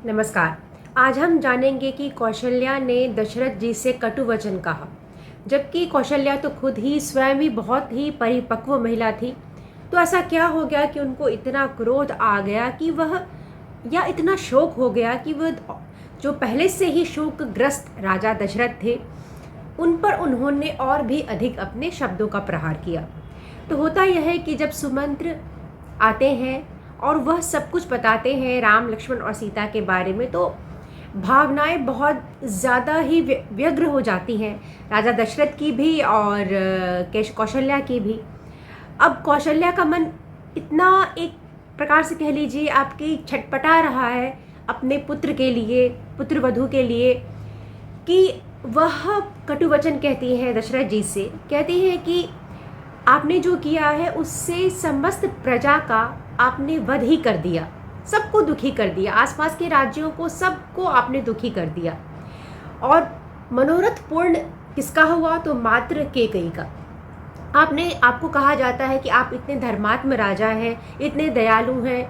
नमस्कार। आज हम जानेंगे कि कौशल्या ने दशरथ जी से कटु वचन कहा, जबकि कौशल्या तो खुद ही स्वयं ही बहुत ही परिपक्व महिला थी। तो ऐसा क्या हो गया कि उनको इतना क्रोध आ गया कि वह या इतना शोक हो गया कि वह जो पहले से ही शोकग्रस्त राजा दशरथ थे, उन पर उन्होंने और भी अधिक अपने शब्दों का प्रहार किया। तो होता यह है कि जब सुमंत्र आते हैं और वह सब कुछ बताते हैं राम, लक्ष्मण और सीता के बारे में, तो भावनाएं बहुत ज़्यादा ही व्यग्र हो जाती हैं, राजा दशरथ की भी और कौशल्या की भी। अब कौशल्या का मन इतना, एक प्रकार से कह लीजिए आपकी, छटपटा रहा है अपने पुत्र के लिए, पुत्र वधू के लिए, कि वह कटु वचन कहती है दशरथ जी से। कहती है कि आपने जो किया है उससे समस्त प्रजा का आपने वध ही कर दिया, सबको दुखी कर दिया, आसपास के राज्यों को सबको आपने दुखी कर दिया। और मनोरथ पूर्ण किसका हुआ? तो मात्र केकई का। आपको कहा जाता है कि आप इतने धर्मात्म राजा हैं, इतने दयालु हैं,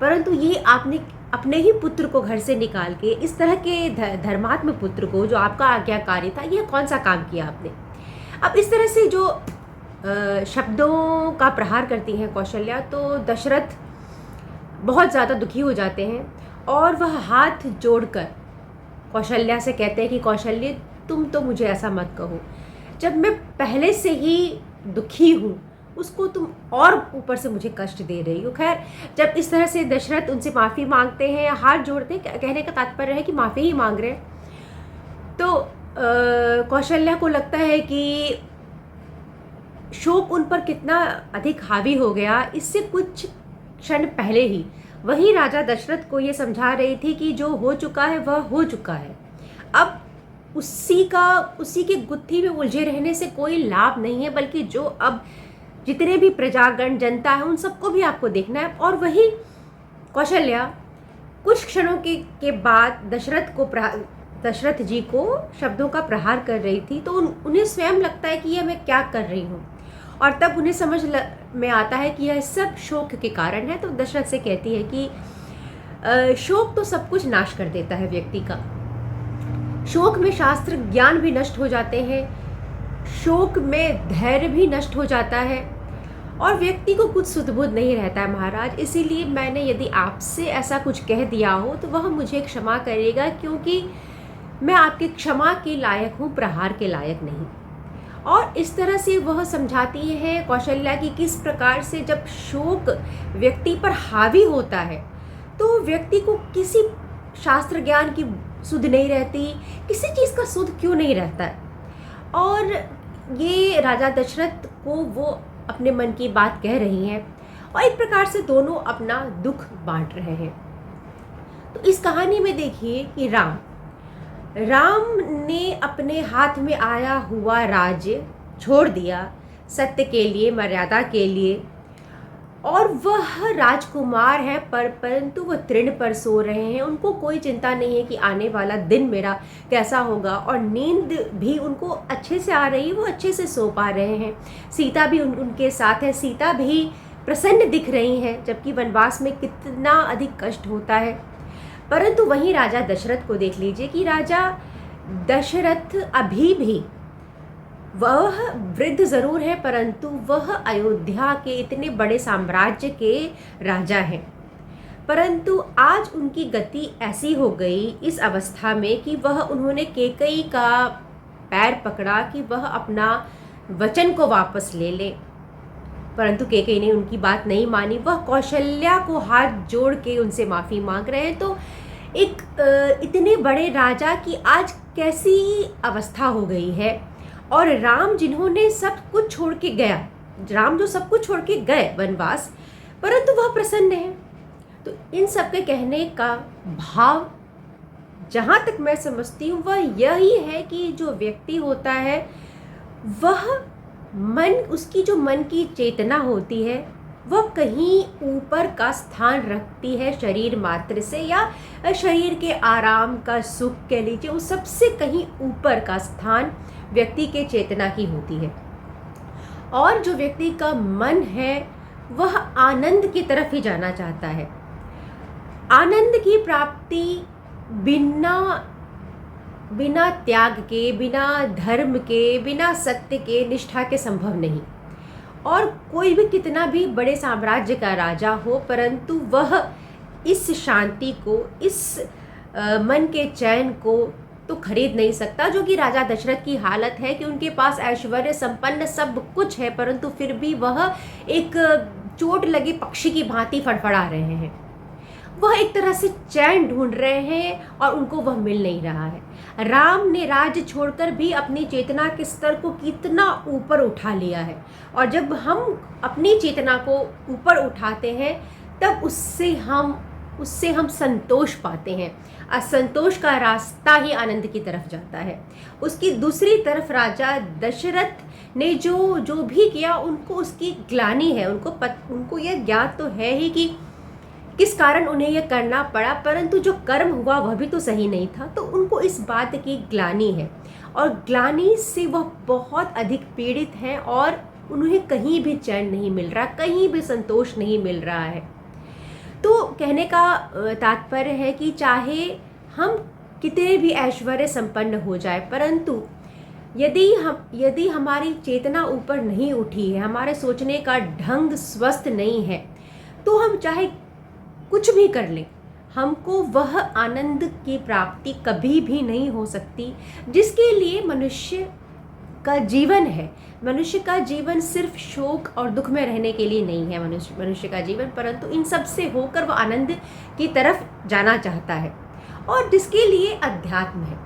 परंतु ये आपने अपने ही पुत्र को घर से निकाल के, इस तरह के धर्मात्म पुत्र को जो आपका आज्ञाकारी था, यह कौन सा काम किया आपने? अब इस तरह से जो शब्दों का प्रहार करती हैं कौशल्या, तो दशरथ बहुत ज़्यादा दुखी हो जाते हैं और वह हाथ जोड़कर कौशल्या से कहते हैं कि कौशल्य, तुम तो मुझे ऐसा मत कहो, जब मैं पहले से ही दुखी हूँ उसको तुम और ऊपर से मुझे कष्ट दे रही हो। खैर, जब इस तरह से दशरथ उनसे माफ़ी मांगते हैं, हाथ जोड़ते हैं, कहने का तात्पर्य है कि माफ़ी ही मांग रहे हैं, तो कौशल्या को लगता है कि शोक उन पर कितना अधिक हावी हो गया। इससे कुछ क्षण पहले ही वही राजा दशरथ को ये समझा रही थी कि जो हो चुका है वह हो चुका है, अब उसी के गुत्थी में उलझे रहने से कोई लाभ नहीं है, बल्कि जो अब जितने भी प्रजागण, जनता है, उन सबको भी आपको देखना है। और वही कौशल्या कुछ क्षणों के बाद दशरथ जी को शब्दों का प्रहार कर रही थी, तो उन्हें स्वयं लगता है कि यह मैं क्या कर रही हूँ, और तब उन्हें समझ में आता है कि यह सब शोक के कारण है। तो दशरथ से कहती है कि शोक तो सब कुछ नाश कर देता है व्यक्ति का। शोक में शास्त्र ज्ञान भी नष्ट हो जाते हैं, शोक में धैर्य भी नष्ट हो जाता है, और व्यक्ति को कुछ सुध-बुध नहीं रहता है महाराज। इसीलिए मैंने यदि आपसे ऐसा कुछ कह दिया हो तो वह मुझे क्षमा करिएगा, क्योंकि मैं आपकी क्षमा के लायक हूँ, प्रहार के लायक नहीं। और इस तरह से वह समझाती है कौशल्या की किस प्रकार से जब शोक व्यक्ति पर हावी होता है तो व्यक्ति को किसी शास्त्र ज्ञान की सुध नहीं रहती, किसी चीज़ का सुध क्यों नहीं रहता है। और ये राजा दशरथ को वो अपने मन की बात कह रही हैं, और एक प्रकार से दोनों अपना दुख बांट रहे हैं। तो इस कहानी में देखिए कि राम ने अपने हाथ में आया हुआ राज्य छोड़ दिया सत्य के लिए, मर्यादा के लिए, और वह राजकुमार हैं, परंतु वह तृण पर सो रहे हैं। उनको कोई चिंता नहीं है कि आने वाला दिन मेरा कैसा होगा, और नींद भी उनको अच्छे से आ रही है, वो अच्छे से सो पा रहे हैं। सीता भी उनके साथ है, सीता भी प्रसन्न दिख रही हैं, जबकि वनवास में कितना अधिक कष्ट होता है। परंतु वहीं राजा दशरथ को देख लीजिए कि राजा दशरथ अभी भी, वह वृद्ध जरूर है, परंतु वह अयोध्या के इतने बड़े साम्राज्य के राजा हैं। परंतु आज उनकी गति ऐसी हो गई इस अवस्था में कि उन्होंने केकई का पैर पकड़ा कि वह अपना वचन को वापस ले ले, परंतु केकई ने उनकी बात नहीं मानी। वह कौशल्या को हाथ जोड़ के उनसे माफ़ी मांग रहे हैं। तो एक इतने बड़े राजा की आज कैसी अवस्था हो गई है। और राम जिन्होंने सब कुछ छोड़ के गया, राम जो सब कुछ छोड़ के गए वनवास, परंतु वह प्रसन्न है। तो इन सब के कहने का भाव, जहाँ तक मैं समझती हूँ, वह यही है कि जो व्यक्ति होता है वह उसकी जो मन की चेतना होती है वह कहीं ऊपर का स्थान रखती है शरीर मात्र से, या शरीर के आराम का सुख कह लीजिए, उस सबसे कहीं ऊपर का स्थान व्यक्ति के चेतना की होती है। और जो व्यक्ति का मन है वह आनंद की तरफ ही जाना चाहता है। आनंद की प्राप्ति बिना बिना त्याग के, बिना धर्म के, बिना सत्य के, निष्ठा के संभव नहीं। और कोई भी कितना भी बड़े साम्राज्य का राजा हो, परंतु वह इस शांति को, इस मन के चैन को तो खरीद नहीं सकता, जो कि राजा दशरथ की हालत है कि उनके पास ऐश्वर्य संपन्न सब कुछ है, परंतु फिर भी वह एक चोट लगे पक्षी की भांति फड़फड़ा रहे हैं। वह एक तरह से चैन ढूंढ रहे हैं और उनको वह मिल नहीं रहा है। राम ने राज्य छोड़कर भी अपनी चेतना के स्तर को कितना ऊपर उठा लिया है, और जब हम अपनी चेतना को ऊपर उठाते हैं तब उससे हम संतोष पाते हैं। असंतोष का रास्ता ही आनंद की तरफ जाता है। उसकी दूसरी तरफ राजा दशरथ ने जो भी किया, उनको उसकी ग्लानि है। उनको यह ज्ञात तो है ही कि किस कारण उन्हें यह करना पड़ा, परंतु जो कर्म हुआ वह भी तो सही नहीं था, तो उनको इस बात की ग्लानि है, और ग्लानि से वह बहुत अधिक पीड़ित हैं और उन्हें कहीं भी चैन नहीं मिल रहा, कहीं भी संतोष नहीं मिल रहा है। तो कहने का तात्पर्य है कि चाहे हम कितने भी ऐश्वर्य संपन्न हो जाए, परंतु यदि हमारी चेतना ऊपर नहीं उठी है, हमारे सोचने का ढंग स्वस्थ नहीं है, तो हम चाहे कुछ भी कर लें, हमको वह आनंद की प्राप्ति कभी भी नहीं हो सकती जिसके लिए मनुष्य का जीवन है। मनुष्य का जीवन सिर्फ शोक और दुख में रहने के लिए नहीं है मनुष्य का जीवन, परंतु इन सब से होकर वह आनंद की तरफ जाना चाहता है, और जिसके लिए अध्यात्म है।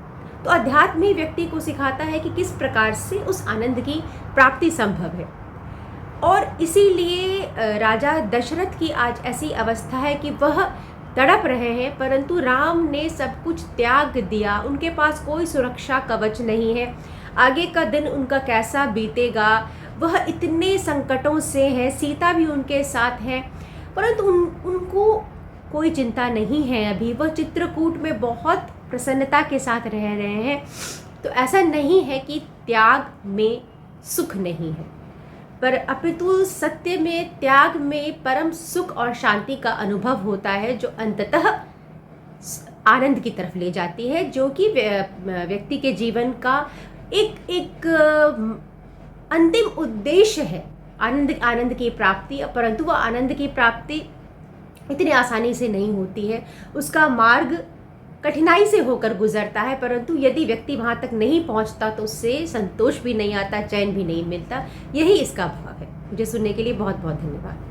तो अध्यात्म ही व्यक्ति को सिखाता है कि किस प्रकार से उस आनंद की प्राप्ति संभव है। और इसीलिए राजा दशरथ की आज ऐसी अवस्था है कि वह तड़प रहे हैं, परंतु राम ने सब कुछ त्याग दिया। उनके पास कोई सुरक्षा कवच नहीं है। आगे का दिन उनका कैसा बीतेगा, वह इतने संकटों से है। सीता भी उनके साथ है, परंतु उनको कोई चिंता नहीं है। अभी वह चित्रकूट में बहुत प्रसन्नता के साथ रह रहे हैं। तो ऐसा नहीं है कि त्याग में सुख नहीं है, पर अपितु सत्य में, त्याग में परम सुख और शांति का अनुभव होता है, जो अंततः आनंद की तरफ ले जाती है, जो कि व्यक्ति के जीवन का एक अंतिम उद्देश्य है, आनंद की प्राप्ति। परंतु वह आनंद की प्राप्ति इतनी आसानी से नहीं होती है, उसका मार्ग कठिनाई से होकर गुजरता है, परंतु यदि व्यक्ति वहाँ तक नहीं पहुँचता तो उससे संतोष भी नहीं आता, चैन भी नहीं मिलता। यही इसका भाव है। मुझे सुनने के लिए बहुत बहुत धन्यवाद।